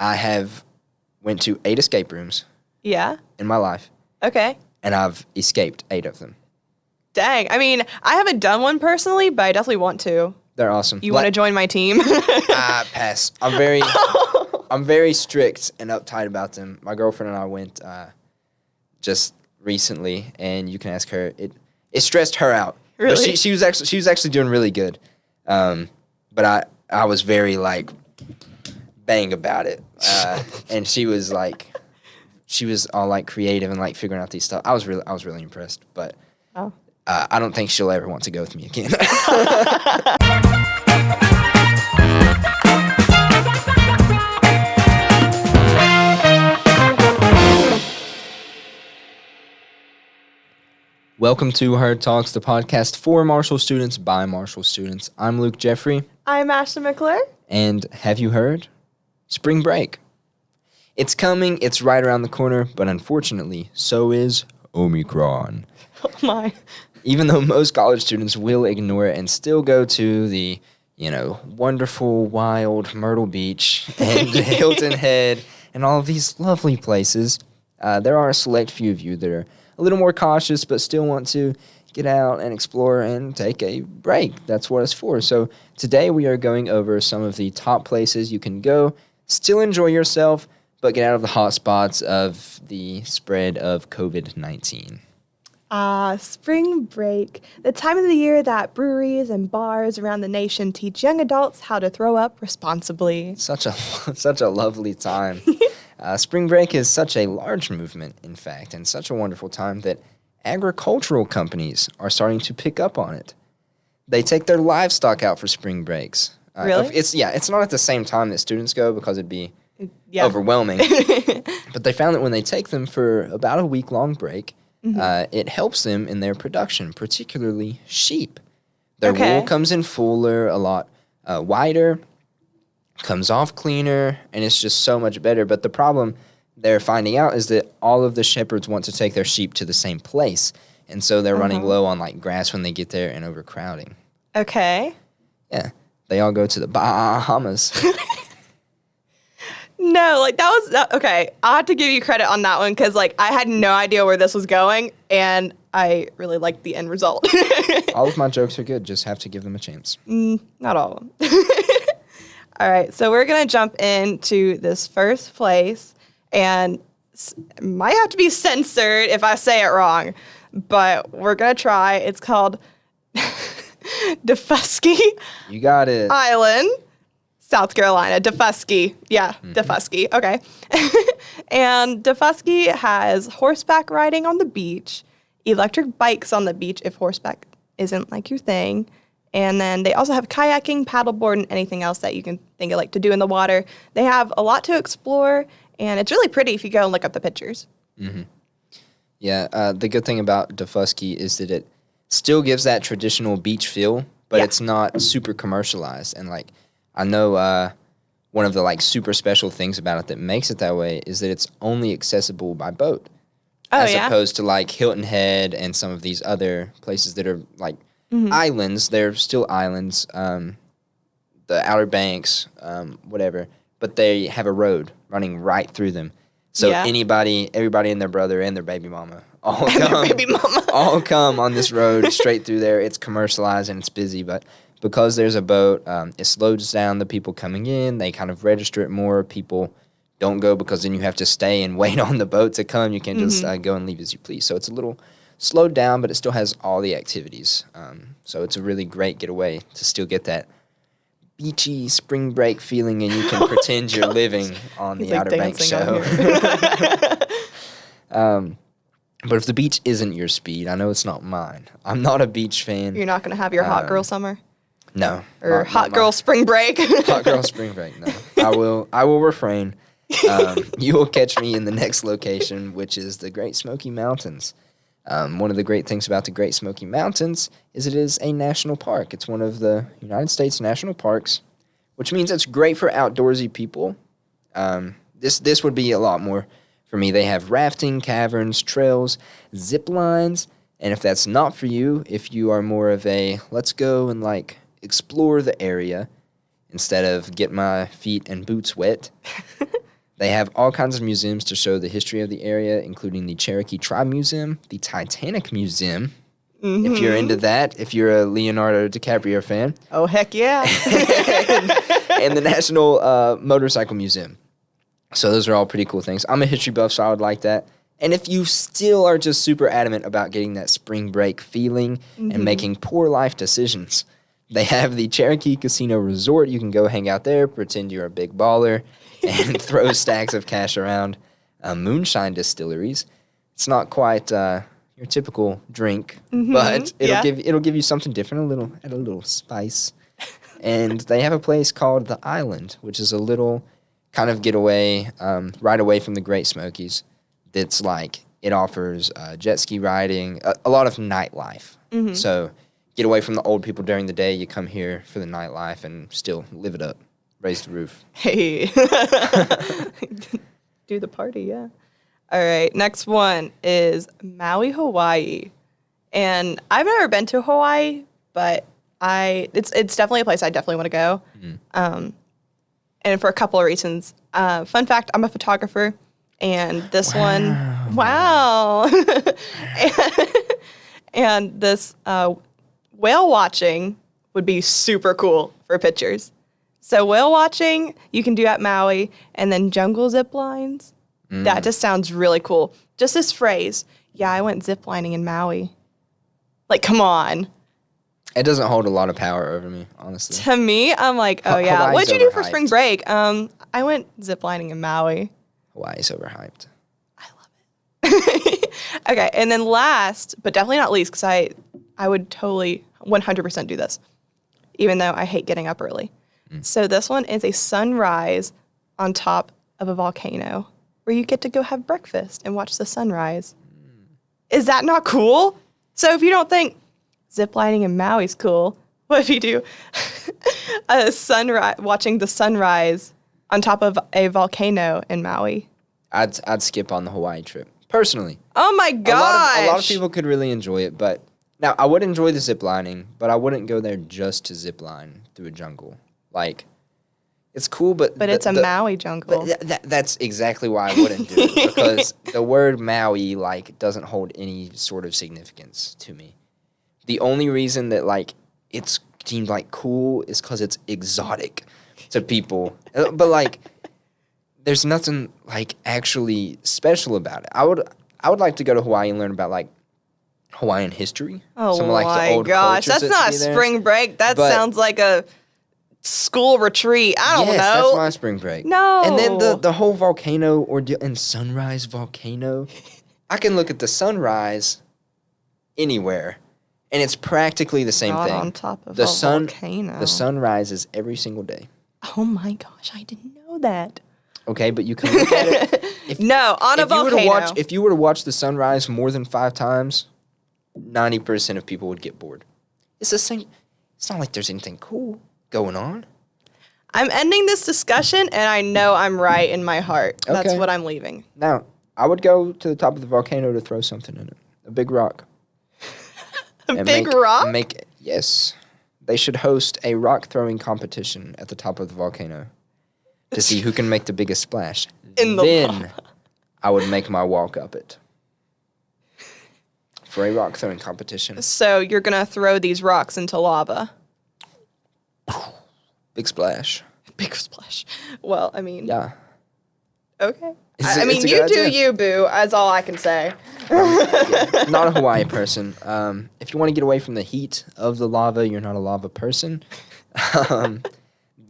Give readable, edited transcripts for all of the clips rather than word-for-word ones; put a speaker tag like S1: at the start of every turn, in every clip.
S1: I have went to 8 escape rooms
S2: Yeah.
S1: in my life,
S2: Okay.
S1: and I've escaped 8 of them.
S2: Dang. I mean, I haven't done one personally, but I definitely want to.
S1: They're awesome.
S2: You want to join my team?
S1: Pass. I'm very strict and uptight about them. My girlfriend and I went just recently, and you can ask her. It stressed her out.
S2: Really?
S1: But she was actually doing really good. But I was very like bang about it, and she was all like creative and like figuring out these stuff. I was really impressed. But
S2: Oh.
S1: I don't think she'll ever want to go with me again. Welcome to Herd Talks, the podcast for Marshall students by Marshall students. I'm Luke Jeffrey.
S2: I'm Ashley McClure.
S1: And have you heard? Spring break. It's coming, it's right around the corner, but unfortunately, so is Omicron.
S2: Oh my.
S1: Even though most college students will ignore it and still go to the, wonderful, wild Myrtle Beach and Hilton Head and all of these lovely places, there are a select few of you that are a little more cautious but still want to get out and explore and take a break. That's what it's for. So today we are going over some of the top places you can go, still enjoy yourself, but get out of the hot spots of the spread of COVID-19.
S2: Spring break, the time of the year that breweries and bars around the nation teach young adults how to throw up responsibly.
S1: Such a lovely time. Spring break is such a large movement, in fact, and such a wonderful time that agricultural companies are starting to pick up on it. They take their livestock out for spring breaks.
S2: Really?
S1: It's not at the same time that students go because it'd be
S2: Yeah.
S1: overwhelming. But they found that when they take them for about a week-long break, it helps them in their production, particularly sheep. Their wool comes in fuller, a lot wider, comes off cleaner, and it's just so much better. But the problem they're finding out is that all of the shepherds want to take their sheep to the same place, and so they're running low on like grass when they get there and overcrowding.
S2: Okay.
S1: Yeah, they all go to the Bahamas.
S2: No, like that was okay. I have to give you credit on that one because like I had no idea where this was going, and I really liked the end result.
S1: All of my jokes are good. Just have to give them a chance.
S2: Not all of them. All right, so we're gonna jump into this first place, and it might have to be censored if I say it wrong, but we're gonna try. It's called Defusky
S1: You got it.
S2: Island, South Carolina. Defusky. Yeah, Defusky. Okay. And Defusky has horseback riding on the beach, electric bikes on the beach if horseback isn't like your thing. And then they also have kayaking, paddleboard, and anything else that you can think of like to do in the water. They have a lot to explore, and it's really pretty if you go and look up the pictures.
S1: Mm-hmm. Yeah, the good thing about Defusky is that it still gives that traditional beach feel, but it's not super commercialized. And like, I know one of the like super special things about it that makes it that way is that it's only accessible by boat. As opposed to like Hilton Head and some of these other places that are like islands. They're still islands, the Outer Banks, whatever. But they have a road running right through them. So everybody and their brother and their baby mama all come on this road straight through there. It's commercialized and it's busy, but because there's a boat, it slows down the people coming in. They kind of register it more. People don't go because then you have to stay and wait on the boat to come. You can't just go and leave as you please. So it's a little slowed down, but it still has all the activities. So it's a really great getaway to still get that beachy spring break feeling, and you can pretend you're living on the Outer Banks show. But if the beach isn't your speed, I know it's not mine. I'm not a beach fan.
S2: You're not going to have your hot girl summer?
S1: No.
S2: Or hot girl spring break?
S1: Hot girl spring break, no. I will refrain. You will catch me in the next location, which is the Great Smoky Mountains. One of the great things about the Great Smoky Mountains is it is a national park. It's one of the United States national parks, which means it's great for outdoorsy people. This would be a lot more for me. They have rafting, caverns, trails, zip lines, and if that's not for you, if you are more of a let's go and like explore the area instead of get my feet and boots wet, They have all kinds of museums to show the history of the area, including the Cherokee Tribe Museum, the Titanic Museum, if you're into that, if you're a Leonardo DiCaprio fan.
S2: Oh, heck yeah.
S1: and the National Motorcycle Museum. So those are all pretty cool things. I'm a history buff, so I would like that. And if you still are just super adamant about getting that spring break feeling and making poor life decisions, they have the Cherokee Casino Resort. You can go hang out there, pretend you're a big baller, and throw stacks of cash around. Moonshine distilleries. It's not quite your typical drink, but it'll give you something different, a little spice. And they have a place called the Island, which is a little kind of getaway right away from the Great Smokies. That's like it offers jet ski riding, a lot of nightlife. So get away from the old people during the day. You come here for the nightlife and still live it up, raise the roof.
S2: Hey, do the party, yeah. All right, next one is Maui, Hawaii. And I've never been to Hawaii, but it's definitely a place I definitely want to go. And for a couple of reasons. Fun fact, I'm a photographer, and this wow. and this whale watching would be super cool for pictures. So whale watching you can do at Maui, and then jungle zip lines. That just sounds really cool. Just this phrase, yeah, I went ziplining in Maui. Like, come on.
S1: It doesn't hold a lot of power over me, honestly.
S2: To me, I'm like, oh, yeah.
S1: Hawaii's
S2: What'd you do for
S1: overhyped.
S2: spring break? I went ziplining in Maui.
S1: Hawaii's overhyped.
S2: I love it. Okay, and then last, but definitely not least, because I would totally 100% do this, even though I hate getting up early. So this one is a sunrise on top of a volcano, where you get to go have breakfast and watch the sunrise. Is that not cool? So if you don't think ziplining in Maui is cool, what if you do a sunrise, watching the sunrise on top of a volcano in Maui?
S1: I'd skip on the Hawaii trip, personally.
S2: Oh my gosh!
S1: A lot of people could really enjoy it, but now I would enjoy the ziplining, but I wouldn't go there just to zipline through a jungle. Like, it's cool, but
S2: it's a Maui jungle.
S1: But that's exactly why I wouldn't do it, because the word Maui doesn't hold any sort of significance to me. The only reason that it's deemed cool is because it's exotic to people, but there's nothing actually special about it. I would like to go to Hawaii and learn about Hawaiian history.
S2: Oh
S1: some of,
S2: my
S1: the old
S2: gosh,
S1: cultures
S2: that's not a
S1: there.
S2: spring break. That
S1: But-
S2: sounds like a school retreat. I don't
S1: Yes,
S2: know.
S1: that's my spring break.
S2: No.
S1: And then the whole volcano ordeal and sunrise volcano. I can look at the sunrise anywhere, and it's practically the same
S2: Not
S1: thing.
S2: on top of
S1: the
S2: a
S1: sun,
S2: volcano.
S1: The sun rises every single day.
S2: Oh my gosh, I didn't know that.
S1: Okay, but you can look at it.
S2: No, on a volcano.
S1: If you were to watch the sunrise more than 5 times, 90% of people would get bored. It's the same. It's not like there's anything cool going on.
S2: I'm ending this discussion, and I know I'm right in my heart. That's
S1: Okay.
S2: what I'm leaving.
S1: Now, I would go to the top of the volcano to throw something in it. A big rock.
S2: A big rock?
S1: Yes. They should host a rock throwing competition at the top of the volcano to see who can make the biggest splash.
S2: In the
S1: Then
S2: lava.
S1: I would make my walk up it for a rock throwing competition.
S2: So you're going to throw these rocks into lava.
S1: Big splash.
S2: Big splash. Well, I mean,
S1: Yeah.
S2: okay.
S1: It's a-
S2: I mean,
S1: it's a
S2: you
S1: good
S2: do
S1: idea.
S2: you, boo. That's all I can say.
S1: Not a Hawaii person. If you want to get away from the heat of the lava, you're not a lava person.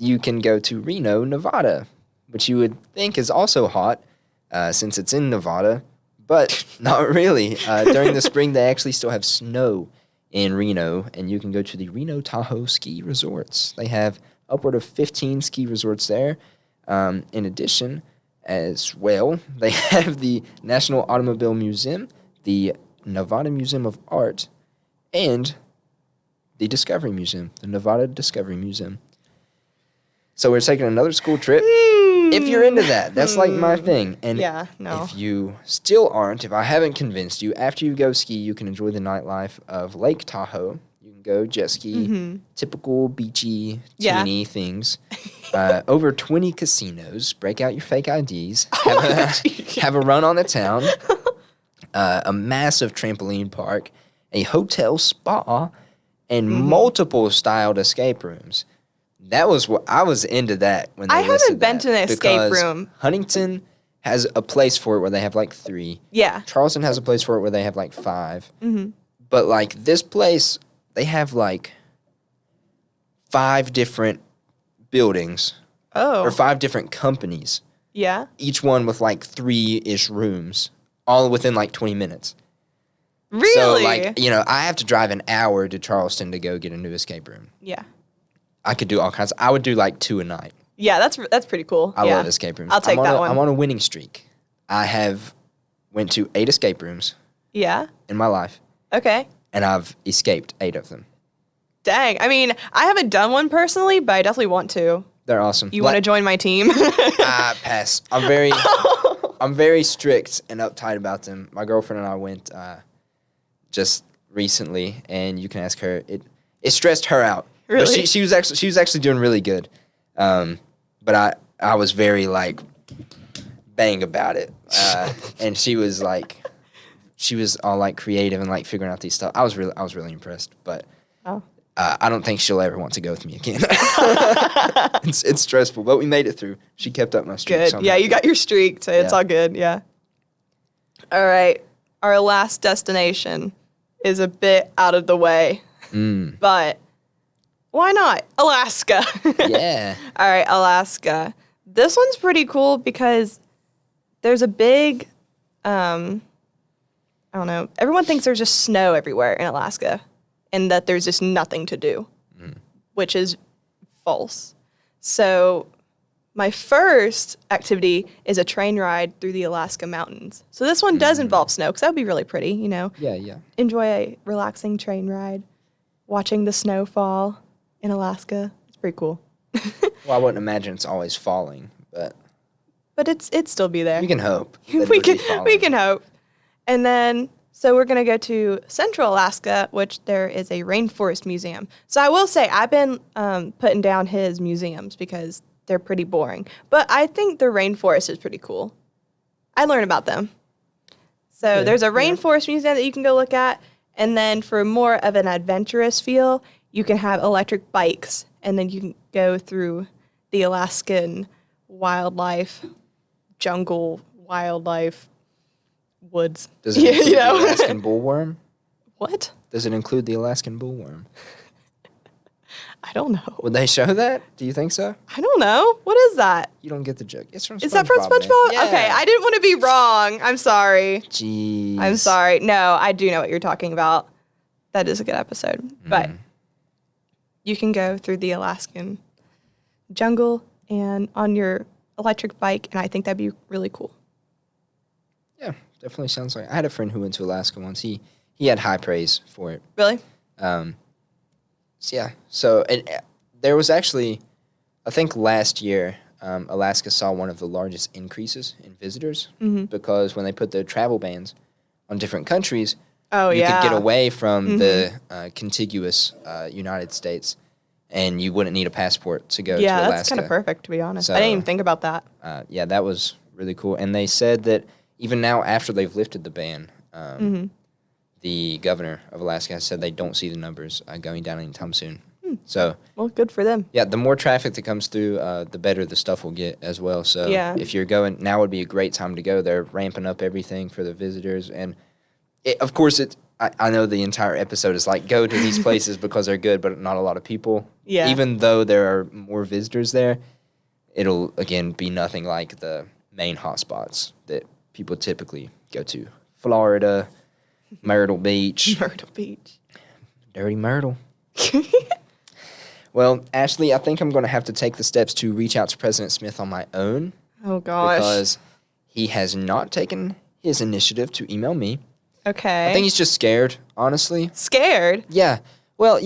S1: You can go to Reno, Nevada, which you would think is also hot since it's in Nevada, but not really. During the spring, they actually still have snow in Reno, and you can go to the Reno Tahoe ski resorts. They have upward of 15 ski resorts there. In addition, as well, they have the National Automobile Museum, the Nevada Museum of Art, and the Discovery Museum, the Nevada Discovery Museum. So we're taking another school trip. If you're into that, that's my thing. And
S2: Yeah, no.
S1: if you still aren't, if I haven't convinced you, after you go ski, you can enjoy the nightlife of Lake Tahoe. You can go jet ski, typical beachy,
S2: Yeah.
S1: teeny things. Over 20 casinos. Break out your fake IDs. Have a run on the town. A massive trampoline park. A hotel spa. And multiple styled escape rooms. That was what I was into that when they
S2: I
S1: listed
S2: haven't been
S1: that,
S2: to an escape
S1: because
S2: room.
S1: Huntington has a place for it where they have like 3.
S2: Yeah.
S1: Charleston has a place for it where they have like 5.
S2: Mm-hmm.
S1: But like this place, they have like 5 different buildings
S2: Oh.
S1: or 5 different companies,
S2: Yeah.
S1: each one with like 3-ish rooms, all within like 20 minutes.
S2: Really?
S1: So like, I have to drive an hour to Charleston to go get a new escape room.
S2: Yeah.
S1: I could do all kinds. I would do like 2 a night.
S2: Yeah, that's pretty cool.
S1: I
S2: yeah.
S1: love escape rooms.
S2: I'll take that one.
S1: I'm on a winning streak. I have went to 8 escape rooms
S2: Yeah.
S1: in my life,
S2: Okay.
S1: and I've escaped 8 of them.
S2: Dang. I mean, I haven't done one personally, but I definitely want to.
S1: They're awesome.
S2: You want to join my team?
S1: Pass. I'm very strict and uptight about them. My girlfriend and I went just recently, and you can ask her. It stressed her out.
S2: Really?
S1: But she was actually doing really good. But I was very like bang about it, and she was all like creative and like figuring out these stuff. I was really impressed, but
S2: Oh.
S1: I don't think she'll ever want to go with me again. It's stressful, but we made it through. She kept up my streak.
S2: Good.
S1: So
S2: Yeah, you got your streak, so it's
S1: Yeah.
S2: all good. Yeah. All right. Our last destination is a bit out of the way, but why not? Alaska.
S1: Yeah.
S2: All right, Alaska. This one's pretty cool because there's a big, I don't know, everyone thinks there's just snow everywhere in Alaska and that there's just nothing to do, which is false. So my first activity is a train ride through the Alaska mountains. So this one does involve snow because that would be really pretty,
S1: Yeah.
S2: Enjoy a relaxing train ride, watching the snow fall in Alaska. It's pretty cool.
S1: Well, I wouldn't imagine it's always falling, but
S2: It'd still be there.
S1: we can hope. that it
S2: we
S1: would be
S2: can
S1: falling.
S2: hope. And then so we're gonna go to Central Alaska, which there is a rainforest museum. So I will say I've been putting down his museums because they're pretty boring, but I think the rainforest is pretty cool. I learn about them. So
S1: Okay,
S2: there's a
S1: yeah.
S2: rainforest museum that you can go look at, and then for more of an adventurous feel, you can have electric bikes, and then you can go through the Alaskan wildlife, jungle wildlife, woods.
S1: Does it include the Alaskan bullworm?
S2: What?
S1: Does it include the Alaskan bullworm?
S2: I don't know.
S1: Would they show that? Do you think so?
S2: I don't know. What is that?
S1: You don't get the joke. It's from SpongeBob.
S2: Is that from
S1: man.
S2: SpongeBob?
S1: Yeah.
S2: Okay, I didn't want to be wrong. I'm sorry.
S1: Jeez.
S2: I'm sorry. No, I do know what you're talking about. That is a good episode. But you can go through the Alaskan jungle and on your electric bike, and I think that'd be really cool.
S1: Yeah, definitely sounds like. I had a friend who went to Alaska once. He had high praise for it.
S2: Really?
S1: So yeah. So there was actually, I think last year, Alaska saw one of the largest increases in visitors because when they put the travel bans on different countries,
S2: Oh,
S1: you
S2: yeah.
S1: could get away from the contiguous United States, and you wouldn't need a passport to go to
S2: Yeah,
S1: Alaska.
S2: that's kind of perfect, to be honest.
S1: So-
S2: I didn't even think about that.
S1: Yeah, that was really cool. And they said that even now, after they've lifted the ban, the governor of Alaska has said they don't see the numbers going down anytime soon. So,
S2: Well, good for them.
S1: yeah, the more traffic that comes through, the better the stuff will get as well. So,
S2: Yeah.
S1: if you're going, now would be a great time to go. They're ramping up everything for the visitors. And, of course, I know the entire episode is like, go to these places because they're good, but not a lot of people.
S2: Yeah.
S1: Even though there are more visitors there, it'll, again, be nothing like the main hotspots that people typically go to. Florida, Myrtle Beach.
S2: Myrtle Beach.
S1: Dirty Myrtle. Well, Ashley, I think I'm going to have to take the steps to reach out to President Smith on my own
S2: Oh, gosh.
S1: because he has not taken his initiative to email me.
S2: Okay.
S1: I think he's just scared, honestly.
S2: Scared?
S1: Yeah. Well,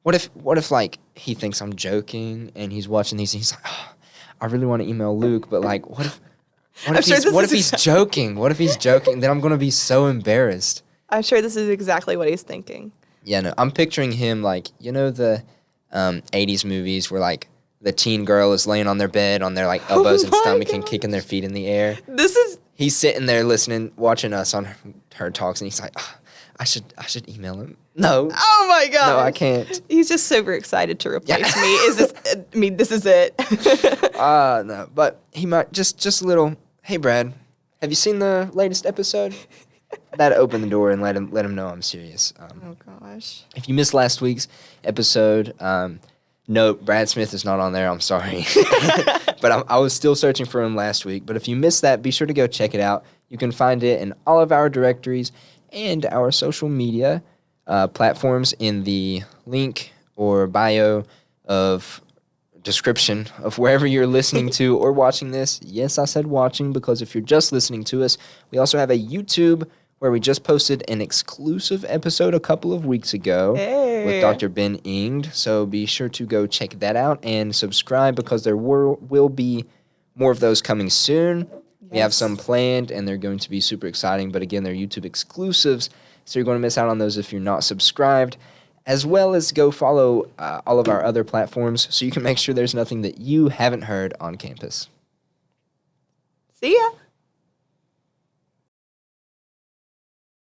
S1: what if like he thinks I'm joking and he's watching these and he's like, oh, I really want to email Luke, but like what if he's joking? What if he's joking? Then I'm going to be so embarrassed.
S2: I'm sure this is exactly what he's thinking.
S1: Yeah, no, I'm picturing him like, the 80s movies where like the teen girl is laying on their bed on their like elbows and
S2: my
S1: stomach and
S2: gosh.
S1: kicking their feet in the air.
S2: This is
S1: He's sitting there listening, watching us on her talks, and he's like, "Ah, I should email him. No,
S2: oh my gosh.
S1: no, I can't.
S2: He's just super excited to replace
S1: Yeah.
S2: me. Is this? This is it.
S1: No, but he might just a little. Hey, Brad, have you seen the latest episode? That open the door and let him know I'm serious.
S2: Oh gosh.
S1: If you missed last week's episode, no, Brad Smith is not on there. I'm sorry, but I was still searching for him last week. But if you missed that, be sure to go check it out. You can find it in all of our directories and our social media platforms in the link or bio of description of wherever you're listening to or watching this. Yes, I said watching because if you're just listening to us, we also have a YouTube where we just posted an exclusive episode a couple of weeks ago with Dr. Ben Inged. So be sure to go check that out and subscribe because there will be more of those coming soon. Yes. We have some planned and they're going to be super exciting. But again, they're YouTube exclusives. So you're going to miss out on those if you're not subscribed, as well as go follow all of our other platforms so you can make sure there's nothing that you haven't heard on campus.
S2: See ya.